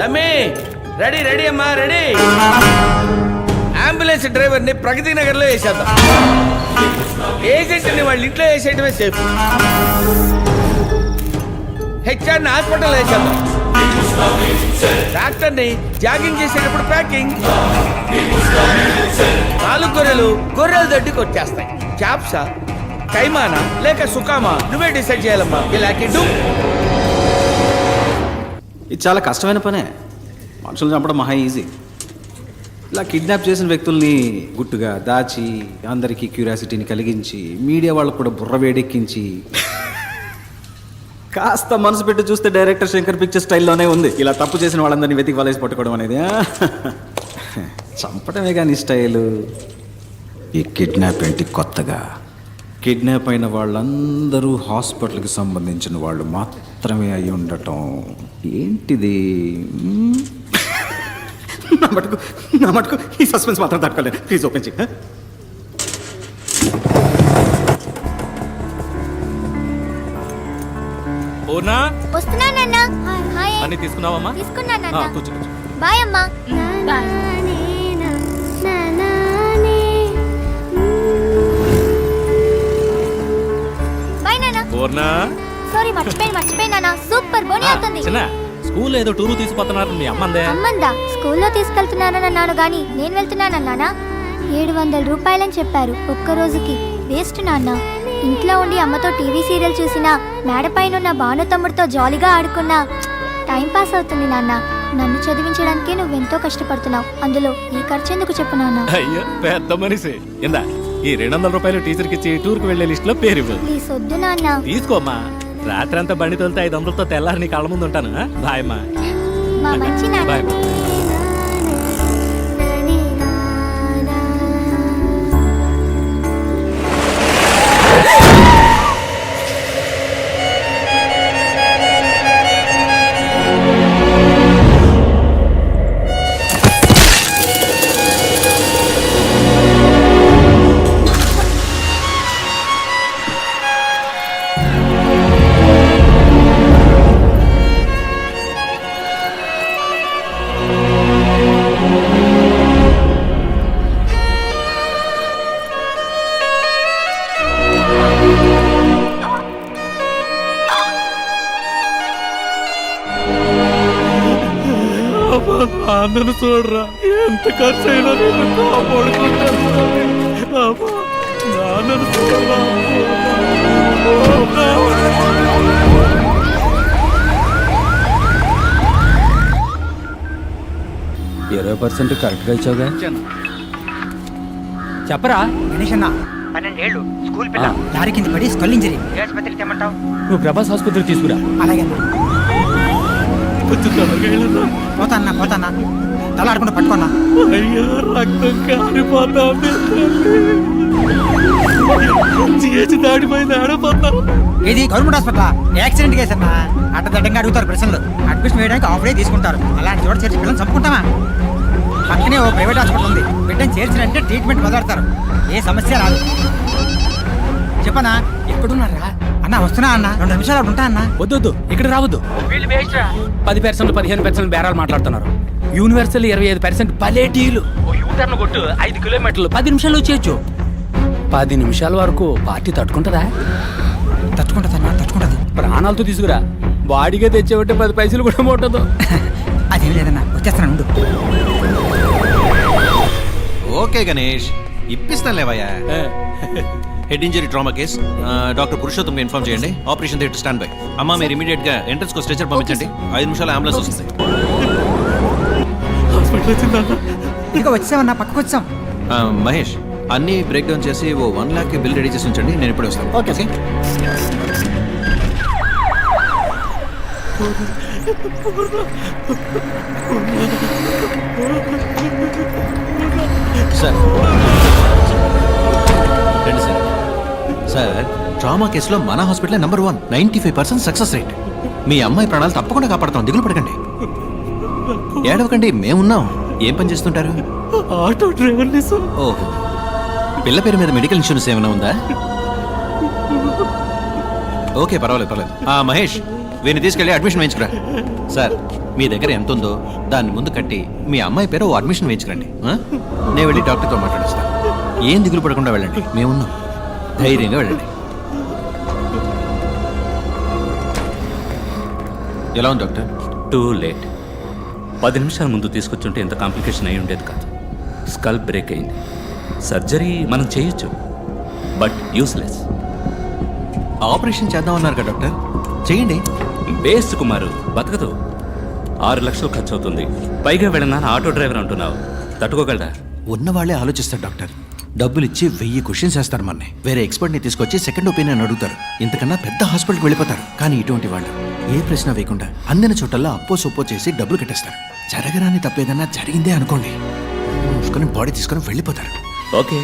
అమ్మే ready ready అమ్మా ready. Ambulance driver ని ప్రగతి నగర్ లో వేసేద్దాం. ఏజెంట్ ని వాళ్ళ ఇంట్లో వేసేయటమే సేఫ్. హెచ్ఆర్ ని హాస్పిటల్ వేసేద్దాం. డాక్టర్ ని జాగింగ్ చేసేటప్పుడు ప్యాకింగ్. 4 గొర్రెలు దొడ్డి కొట్టేస్తాయి. చాప్సా కైమానా లేక సుకామా నువ్వే డిసైడ్ చేయాలమ్మా. ఇలాంటి ఇది చాలా కష్టమైన పనే. మనుషులు చంపడం మహా ఈజీ. ఇలా కిడ్నాప్ చేసిన వ్యక్తుల్ని గుట్టుగా దాచి అందరికీ క్యూరియాసిటీని కలిగించి మీడియా వాళ్ళకు కూడా బుర్ర వేడెక్కించి కాస్త మనసు పెట్టి చూస్తే డైరెక్టర్ శంకర్ పిక్చర్ స్టైల్లోనే ఉంది. ఇలా తప్పు చేసిన వాళ్ళందరినీ వెతికి వలేసి పట్టుకోవడం అనేది చంపడమే కానీ స్టైలు. ఈ కిడ్నాప్ ఏంటి కొత్తగా? కిడ్నాప్ అయిన వాళ్ళందరూ హాస్పిటల్కి సంబంధించిన వాళ్ళు మాత్రమే అయి ఉండటం ఏంటిది? నా మటుకు ఈ సస్పెన్స్ మాత్రం తట్టుకోలేదు. ప్లీజ్ ఓపెన్ చేయి. అన్ని తీసుకున్నావమ్మా? తీసుకున్నానన్నా. కూర్చో. బాయ్ అమ్మా. బాయ్. బాయ్ నాన్న. సారీ మర్చిపోయినా. సూపర్ బోని అవుతుంది. స్కూల్ ఏదో టూరు తీసుకుపోతున్నారు మీ అమ్మందే. అమ్మందా? స్కూల్లో తీసుకెళ్తున్నానన్నాను గాని నేను వెళ్తున్నానన్నానా? 700 రూపాయలని చెప్పారు ఒక్క రోజుకి. వేస్ట్ నాన్న. ఇంట్లో ఉండి అమ్మతో టీవీ సీరియల్ చూసినా, మేడపైనున్న భాను తమ్ముడితో జాలీగా ఆడుకున్నా టైం పాస్ అవుతుంది నాన్న. నన్ను చదివించడానికే నువ్వెంతో కష్టపడుతున్నావు. అందులో ఈ ఖర్చు ఎందుకు చెప్పు నాన్న? అయ్యో పెద్ద మనిషి. ఇందా ఈ 200 రూపాయలు టీచర్కి ఇచ్చి టూర్కి వెళ్లే లిస్ట్ లో పేరు ఇవ్వు. ప్లీజ్ వద్దు నాన్న. తీసుకోమ్మా. రాత్రి అంతా బండి తోలితే 500తో తెల్లారి నీ కళ్ళ ముందు ఉంటాను. బాయ్ అమ్మా. మా మంచి నాన్న. బాయ్. నన్ను చూడరా, ఎంత ఖర్చు అయినా నేను కాపాడుకుంటాను. నన్ను చూడరా. 20% కరెక్ట్గా ఇచ్చావుగా. చెప్పరా గణేష్ అన్న 12 ఏళ్ళు స్కూల్ పిల్ల లారీ కింద పడి స్కల్ ఇంజరీ. ఏ ఆసుపత్రికి తెమ్మంటావు? నువ్వు ప్రభాస్ ఆసుపత్రికి తీసుకురా. అలాగే పోతాన్నా తలాడకుండా పట్టుకున్నా. అయ్యా రక్తం కారిపోతా దాడిపోయింది. ఆడిపోతా. ఇది గవర్నమెంట్ హాస్పిటల్. యాక్సిడెంట్ కేసు అన్నా. అడ్డదడ్డంగా అడుగుతారు ప్రశ్నలు. అడ్మిషన్ వేయడానికి ఆఫ్ డే తీసుకుంటారు. అలాంటి చోట చేర్చి పిల్లలు చంపుకుంటామా? పక్కనే ఓ ప్రైవేట్ హాస్పిటల్ ఉంది. బిడ్డను చేర్చినంటే ట్రీట్మెంట్ మొదలెడతారు. ఏ సమస్య రాదు. చెప్పనా? ఎక్కడున్నారా అన్న? వస్తున్నా అన్న. 2 నిమిషాలు ఉంటా అన్న. వద్దు ఇక్కడ రావద్దు. 10% 15% బేరాలు మాట్లాడుతున్నారు. యూనివర్సల్ 25% పలేటీలు. యూటర్న్ కొట్టు 5 కిలోమీటర్లు 10 నిమిషాలు వచ్చేయచ్చు. 10 నిమిషాల వరకు పార్టీ తట్టుకుంటుందా? తట్టుకుంటది. ప్రాణాలతో తీసుకురా. బాడీగా తెచ్చేవంటే 10 పైసలు కూడా ముట్టదు. అదేం లేదన్నా, వచ్చేస్తాను ఉండు. ఓకే గణేష్, ఇప్పిస్తాను లేవయ్యా. Head injury trauma case. Doctor Purushottam inform చేయండి. Operation theatre stand by. అమ్మా మీరు ఇమీడియట్ గా ఎంట్రన్స్ కు స్ట్రెచర్ పంపించండి. 5 నిమిషాలు అంబులెన్స్ వస్తుంది. ఇక వచ్చామన్నా, పక్కకు వచ్చాం. మహేష్ అన్ని బ్రేక్ డౌన్ చేసి ఓ 1 lakh బిల్ రెడీ చేసి ఉంచండి. నేను ఇప్పుడే వస్తాను. Okay sir. రండి సార్. సార్ ట్రామా కేసులో మన హాస్పిటల్ నెంబర్ 1, 95% సక్సెస్ రేట్. మీ అమ్మాయి ప్రాణాలు తప్పకుండా కాపాడతాం. దిగులు పడకండి, ఏడవకండి, మేమున్నాం. ఏం పని చేస్తుంటారు? Auto driver. ఓహో, పిల్ల పేరు మీద మెడికల్ ఇన్సూరెన్స్ ఏమైనా ఉందా? ఓకే పర్వాలేదు. మహేష్ వీరిని తీసుకెళ్ళి అడ్మిషన్ వేయించుకురా. సార్ మీ దగ్గర ఎంత ఉందో దాన్ని ముందు కట్టి మీ అమ్మాయి పేరు ఓ అడ్మిషన్ వేయించుకురండి. నేను వెళ్ళి డాక్టర్తో మాట్లాడిస్తాను. ఏం దిగులు పడకుండా వెళ్ళండి, మేమున్నాం. ధైర్యంగా వెళ్ళండి. ఎలా ఉంది డాక్టర్? Too late. 10 నిమిషాల ముందు తీసుకొచ్చుంటే ఇంత కాంప్లికేషన్ అయి ఉండేది కాదు. స్కల్ బ్రేక్ అయింది. సర్జరీ మనం చేయొచ్చు, బట్ యూస్లెస్. ఆపరేషన్ చేద్దామన్నారు కదా డాక్టర్, చేయండి. బేస్ట్ కుమారు బతకదు. 6 లక్షలు ఖర్చు అవుతుంది. పైగా వెళ్ళినా ఆటో డ్రైవర్ అంటున్నావు, తట్టుకోగలరా? ఉన్న వాళ్ళే ఆలోచిస్తారు డాక్టర్. డబ్బులు ఇచ్చి 1000 క్వశ్చన్స్ వేస్తారు మనని. వేరే ఎక్స్పర్ట్ని తీసుకొచ్చి సెకండ్ ఒపీనియన్ అడుగుతారు. ఇంతకన్నా పెద్ద హాస్పిటల్కి వెళ్ళిపోతారు. కానీ ఇటువంటి వాళ్ళు ఏ ప్రశ్న వేయకుండా అందిన చోటల్లో అప్పో సొప్పో చేసి డబ్బులు కట్టేస్తారు. జరగరాని తప్పేదన్నా జరిగిందే అనుకోండి, మూసుకొని బాడీ తీసుకొని వెళ్ళిపోతారు. ఓకే,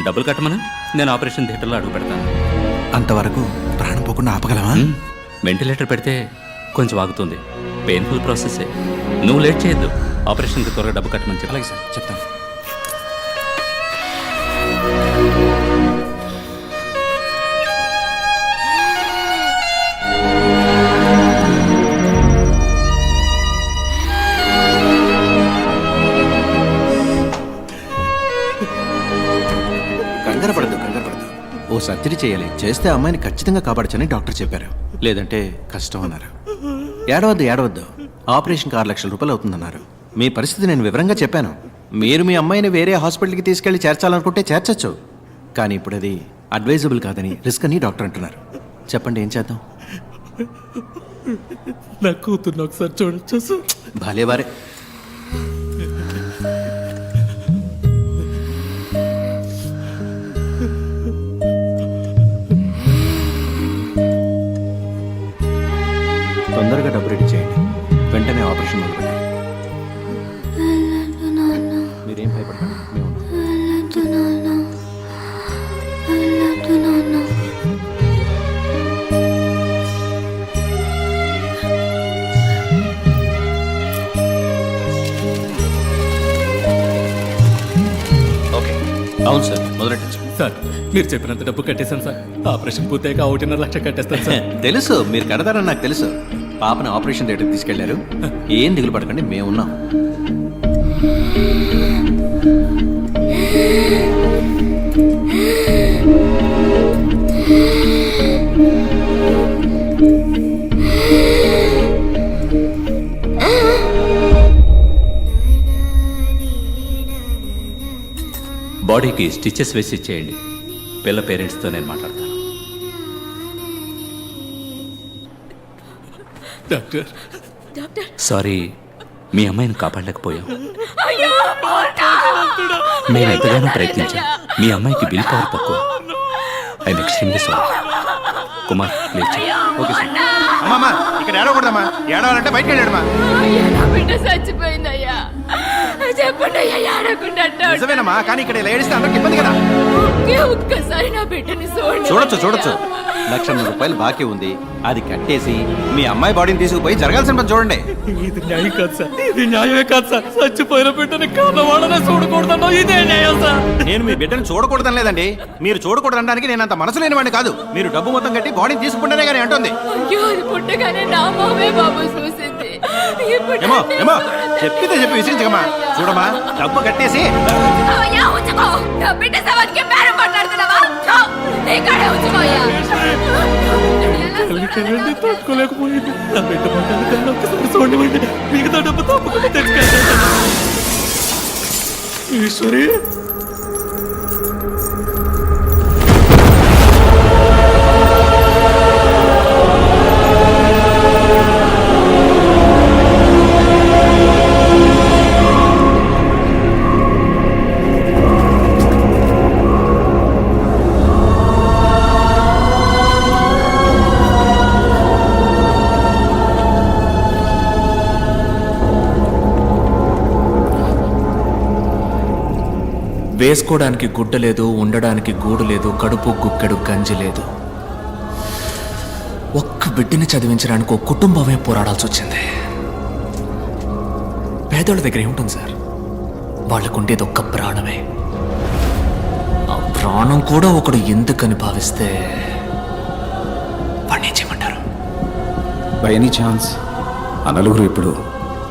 డబ్బులు కట్టమను, నేను ఆపరేషన్ థియేటర్లో అడుగు పెడతాను. అంతవరకు ప్రాణం పోకుండా ఆపగలమా? వెంటిలేటర్ పెడితే కొంచెం ఆగుతుంది. పెయిన్ఫుల్ ప్రాసెసే. నువ్వు లేట్ చేయొద్దు. ఆపరేషన్కి త్వరగా డబ్బు కట్టమని చెప్పి. అలాగే సార్, చెప్తాను. కంగారు పడద్దు. ఓ సర్జరీ చేయాలి. చేస్తే అమ్మాయిని ఖచ్చితంగా కాపాడచ్చని డాక్టర్ చెప్పారు. లేదంటే కష్టం అన్నారు. ఏడవద్దు. ఆపరేషన్కి 6 లక్షల రూపాయలు అవుతుందన్నారు. మీ పరిస్థితి నేను వివరంగా చెప్పాను. మీరు మీ అమ్మాయిని వేరే హాస్పిటల్కి తీసుకెళ్లి చేర్చాలనుకుంటే చేర్చచ్చు. కానీ ఇప్పుడు అది అడ్వైజబుల్ కాదని, రిస్క్ అని డాక్టర్ అంటున్నారు. చెప్పండి, ఏం చేద్దాం? నా కూతుర్ని ఒకసారి చూడొచ్చు. భలేవారే. తొందరగా డబ్బు రెడీ చేయండి. వెంటనే ఆపరేషన్ మొదలుపెట్టాలి. మీరేం భయపడకండి, మేము ఉన్నాం. ఓకే, అవును సార్, మొదలెట్టచ్చు. సార్ మీరు చెప్పినంత డబ్బు కట్టేశాను సార్. ఆపరేషన్ పూర్తయ్యాక 1.5 లక్ష కట్టేస్తాను సార్. తెలుసు, మీరు కడతారని నాకు తెలుసు. పాపని ఆపరేషన్ థియేటర్కి తీసుకెళ్లారు. ఏం దిగులు పడకండి, మేమున్నాం. బాడీకి స్టిచెస్ వేసి ఇచ్చేయండి. పిల్ల పేరెంట్స్తో నేను మాట్లాడతాను. డాక్టర్ సారీ, మీ అమ్మాయిని కాపాడలేకపోయాం. మేము ఎంతగానో ప్రయత్నించాం. మీ అమ్మాయికి బిల్ పవర్ తక్కువ. I'm extremely sorry. Kumar please. Okay sir. అమ్మా, ఇక్కడ ఏడవకూడదమ్మా. ఏడవాలంటే బయటకు వెళ్ళాడమ్మా. నా బిడ్డ చచ్చిపోయిందయ్యా. చెప్పండి అయ్యా, ఏడకుండా నిజమేనమ్మా, కానీ ఇక్కడ ఇలా ఏడిస్తే అందరికి ఇబ్బంది కదా. ఒక్కసారి నా బిడ్డని చూడొచ్చు. 1,00,000 రూపాయలు బాకీ ఉంది. అది కట్టేసి మీ అమ్మాయి బాడీని తీసుకుపోయి జరగాల్సిన పని చూడండి. ఇది న్యాయం కాదు సార్. ఇది న్యాయమే కాదు సార్. చచ్చిపోయిన బిడ్డని కాదవాడనే చూడకూడదన్నా ఇదే న్యాయం సార్. నేను మీ బిడ్డను చూడకూడదని లేదండి. మీరు చూడకూడదనడానికి నేను అంత మనసు లేనివాడిని కాదు. మీరు డబ్బు మొత్తం కట్టి బాడీని తీసుకుంటేనే కానీ అంటుంది. అయ్యో, అది పుట్టగానే నా మామే బాబు చూసింది. ఇప్పుడు ఏమో చెప్పితే చెప్పి విసిరించకమ్మా. చూడమ్మా, డబ్బు కట్టేసి అయ్యా, ఉంచుకో. నా బిడ్డ సవాల్కి బేరం మాట్లాడుతున్నావా? నీకాడే ఉంచుకోయ్యా. తల్లిదండ్రులు తట్టుకోలేకపోయింది. నా బిడ్డ పట్టాలి కన్నా ఒక్కసారి చూడమండి. మిగతా డబ్బు తప్పకుండా తెచ్చుకెళ్తాను. ఈశ్వరి, వేసుకోవడానికి గుడ్డ లేదు, ఉండడానికి గూడు లేదు, కడుపు గుక్కెడు గంజి లేదు. ఒక్క బిడ్డని చదివించడానికి ఒక కుటుంబమే పోరాడాల్సి వచ్చింది. పేదోళ్ళ దగ్గర ఏముంటుంది సార్? వాళ్ళకుండేది ఒక్క ప్రాణమే. ఆ ప్రాణం కూడా ఒకడు ఎందుకని భావిస్తే వాడిని ఏం చేయమంటారు? బై ఎనీ ఛాన్స్ ఆ నలుగురు ఇప్పుడు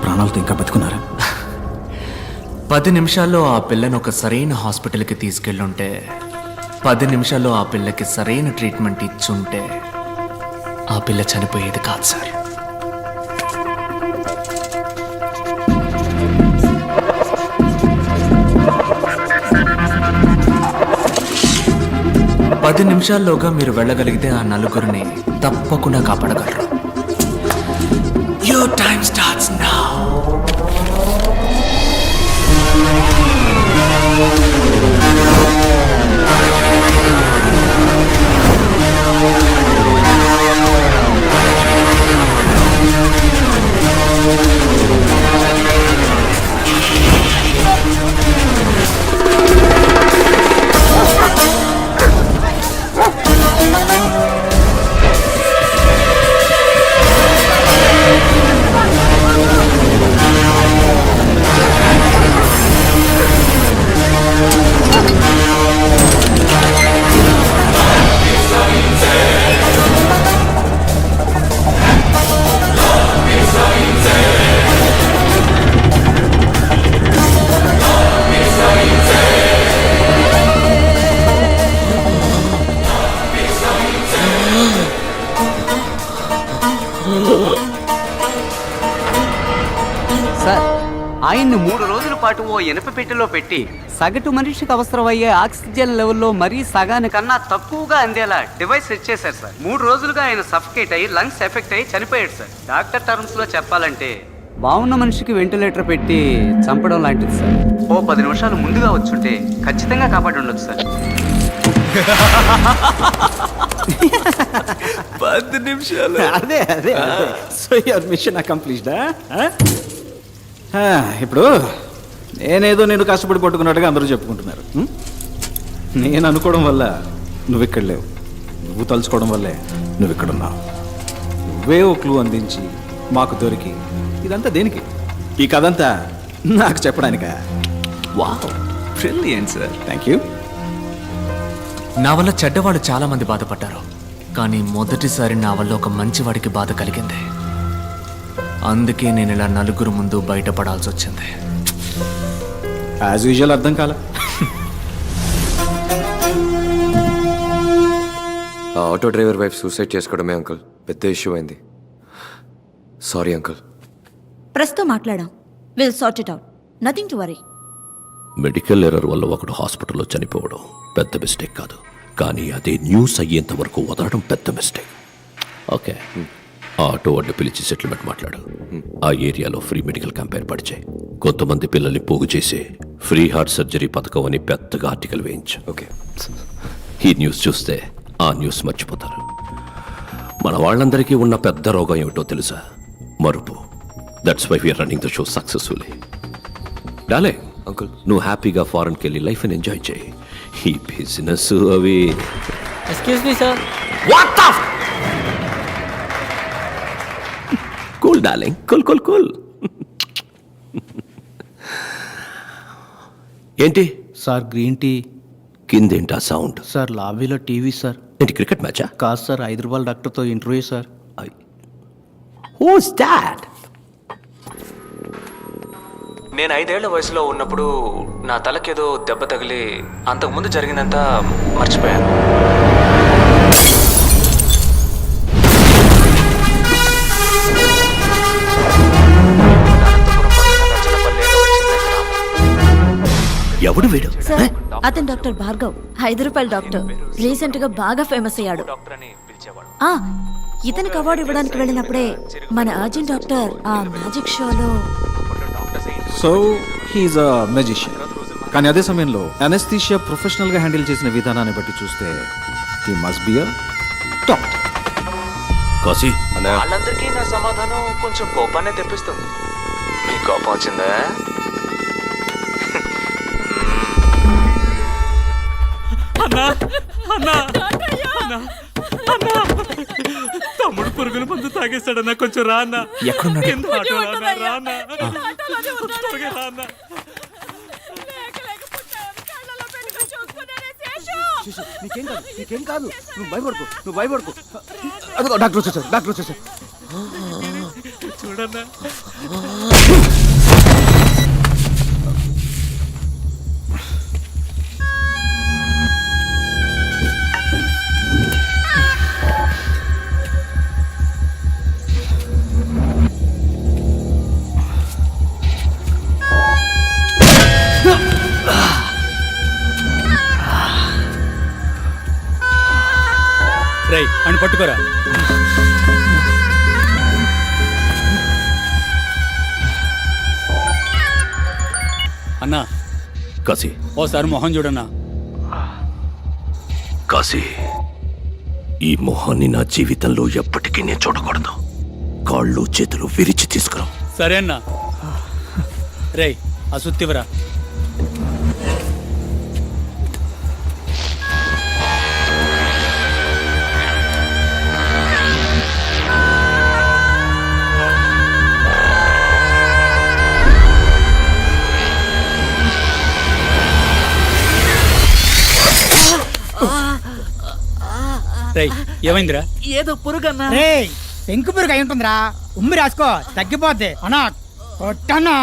ప్రాణాలతో ఇంకా బతుకున్నారా? 10 నిమిషాల్లో ఆ పిల్లని ఒక సరైన హాస్పిటల్కి తీసుకెళ్ళుంటే, 10 నిమిషాల్లో ఆ పిల్లకి సరైన ట్రీట్మెంట్ ఇచ్చుంటే ఆ పిల్ల చనిపోయేది కాదు సార్. పది నిమిషాల్లోగా మీరు వెళ్ళగలిగితే ఆ నలుగురిని తప్పకుండా కాపాడగలరు. Your time starts now. Sir, ఆయన్ని 3 రోజుల పాటు ఓ ఇనప పెట్టెలో పెట్టి సగటు మనిషికి అవసరమయ్యే ఆక్సిజన్ లెవెల్లో మరీ సగానికన్నా తక్కువగా అందేలా డివైస్ సెట్ చేశారు సార్. 3 రోజులుగా ఆయన సఫకేట్ అయ్యి లంగ్స్ ఎఫెక్ట్ అయ్యి చనిపోయాడు సార్. డాక్టర్ టర్మ్స్ లో చెప్పాలంటే బాగున్న మనిషికి వెంటిలేటర్ పెట్టి చంపడం లాంటిది సార్. ఓ 10 నిమిషాలు ముందుగా వచ్చుంటే ఖచ్చితంగా కాపాడి ఉండొచ్చు సార్. 10 నిమిషాలు. అదే అదే సో యువర్ మిషన్ అకంప్లీష్డా? ఇప్పుడు నేనేదో నేను కష్టపడి పట్టుకున్నట్టుగా అందరూ చెప్పుకుంటున్నారు. నేను అనుకోవడం వల్ల నువ్వు ఇక్కడ లేవు, నువ్వు తలుచుకోవడం వల్లే నువ్వు ఇక్కడ ఉన్నావు. నువ్వే ఓ క్లూ అందించి మాకు దొరికి ఇదంతా దేనికి? ఈ కథ అంతా నాకు చెప్పడానికా? Wow, brilliant sir. Thank you. నా వల్ల చెడ్డవాళ్ళు చాలా మంది బాధపడ్డారు, కానీ మొదటిసారి నా వల్ల ఒక మంచివాడికి బాధ కలిగింది. అందుకే నేను ఇలా నలుగురు ముందు బయటపడాల్సి వచ్చింది. యాజ్ యూజువల్ అర్థం కాల. ఆ ఆటో డ్రైవర్ వైఫ్ సూసైడ్ చేసుకోవడమే అంకుల్ పెద్ద ఇష్యూ అయింది. Sorry uncle. ప్రస్తుతం మాట్లాడాం. Will sort it out. Nothing to worry. Medical error వల్ల ఒకడు హాస్పిటల్లో చనిపోవడం పెద్ద మిస్టేక్ కాదు, కానీ అదే న్యూస్ అయ్యేంత వరకు వదలడం పెద్ద మిస్టేక్. ఓకే, ఆ ఆటో అడ్డు పిలిచి సెటిల్మెంట్ మాట్లాడు. ఆ ఏరియాలో ఫ్రీ మెడికల్ క్యాంప్ ఏర్పాటు చేయి. కొంతమంది పిల్లల్ని పోగు చేసి ఫ్రీ హార్ట్ సర్జరీ పథకం అని పెద్దగా ఆర్టికల్ వేయించు. ఓకే. ఈ న్యూస్ చూస్తే ఆ న్యూస్ మర్చిపోతారు. మన వాళ్ళందరికీ ఉన్న పెద్ద రోగం ఏమిటో తెలుసా? మరుపు. That's why we are running the show successfully. డాలే అంకుల్, నువ్వు హ్యాపీగా ఫారెన్కి వెళ్ళి లైఫ్ని ఎంజాయ్ చేయి. ఈ బిజినెస్ అవి. Excuse me sir. What the cool darling, cool cool cool. ఏంటి సార్ గ్రీన్ టీ? కిందేంటా సౌండ్? సార్ లాబీలో టీవీ సార్. ఏంటి క్రికెట్ మ్యాచా? కాదు సార్, హైదరాబాద్ డాక్టర్తో ఇంటర్వ్యూ సార్. Who's that? నేను 5 ఏళ్ల వయసులో ఉన్నప్పుడు నా తలకేదో దెబ్బ తగిలి అంతకుముందు జరిగిందంతా మర్చిపోయాను. ఎవడు వీడు? సార్, అతను డాక్టర్ భార్గవ్, 5 రూపాయల డాక్టర్. రీసెంట్ గా బాగా ఫేమస్ అయ్యాడు. ఆ, ఇతనికి అవార్డు ఇవ్వడానికి వెళ్ళినప్పుడే మన అర్జున్ డాక్టర్ ఆ మ్యాజిక్ షోలో. సో హీఈస్ అ మెజిషియన్. కానీ అదే సమయంలో అనెస్థీషియా ప్రొఫెషనల్గా హ్యాండిల్ చేసిన విధానాన్ని బట్టి చూస్తే he must be a doctor. Kashi వాళ్ళందరికీ నా సమాధానం కొంచెం కోపాన్ని తెప్పిస్తుంది. మీ కోపం వచ్చిందా? అన్నా అన్నా అన్నా అన్నా, తమ్ముడు పురుగుల మందు తాగేస్తాడన్నా, కొంచెం రా అన్నా. ఎక్కడున్నాడు? కింద ఆటోలో ఉన్నా, రా అన్నా. త్వరగా రా అన్నా. నీకేం కాదు, నీకేం కాదు. నువ్వు భయపడుకో, నువ్వు భయపడుకో. అదిగో డాక్టర్ వచ్చేసారు, డాక్టర్ వచ్చేసారు. చూడన్నా. రేయ్ అని పట్టుకోరా. అన్నా కాశీ ఓసారి మొహం చూడన్నా. కాశీ, ఈ మొహాన్ని నా జీవితంలో ఎప్పటికీ నేను చూడకూడదు. కాళ్ళు చేతులు విరిచి తీసుకురా. సరే అన్నా. రేయ్ ఆ సుత్తివరా. రేయ్ ఏమైందిరా? ఏదో పురుగన్నా. రే పెంకు పురుగు అయి ఉంటుందిరా. ఉమ్మి రాసుకో తగ్గిపోద్ది. అన్నా కొట్టన్నా.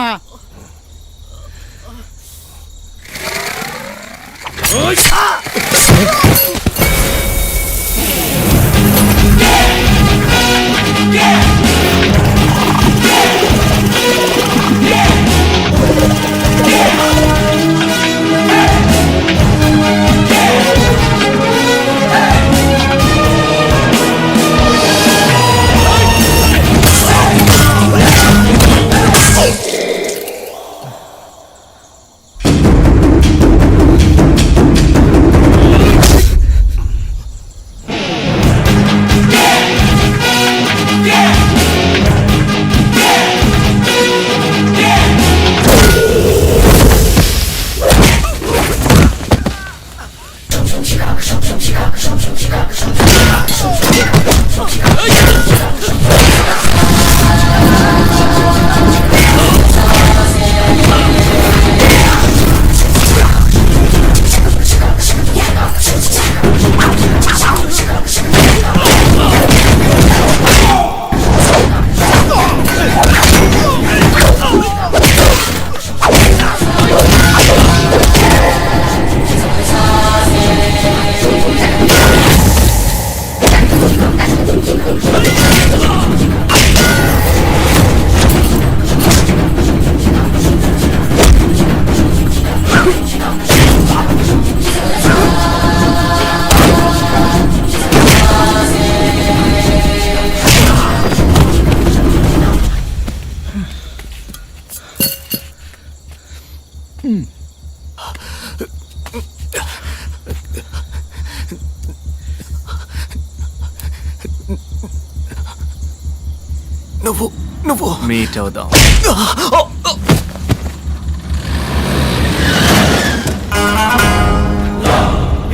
నువ్వు మీట్ అవుదాం.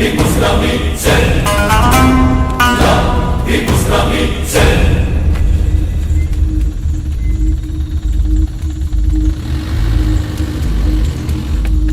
It was lovely.